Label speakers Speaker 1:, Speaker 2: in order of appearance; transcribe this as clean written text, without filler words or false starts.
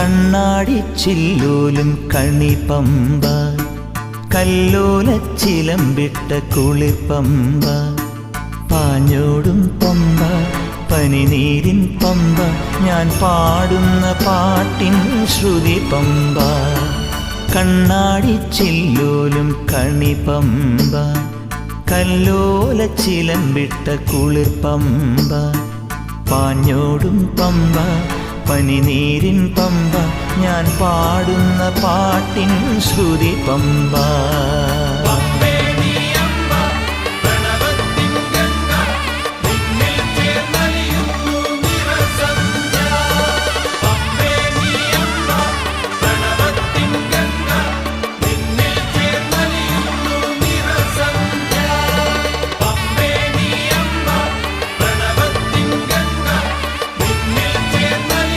Speaker 1: കണ്ണാടിച്ചില്ലോലും കണിപ്പമ്പ കല്ലോലച്ചിലമ്പിട്ട കുളിർപ്പമ്പ പാഞ്ഞോടും പമ്പ പനിനീരിൻ പമ്പ ഞാൻ പാടുന്ന പാട്ടിൻ ശ്രുതി പമ്പ കണ്ണാടിച്ചില്ലോലും കണിപ്പമ്പ കല്ലോലച്ചിലമ്പിട്ട കുളിർപ്പമ്പ പാഞ്ഞോടും പമ്പ പനിനീരിൻ പമ്പ ഞാൻ പാടുന്ന പാട്ടിൻ ശ്രുതി പമ്പ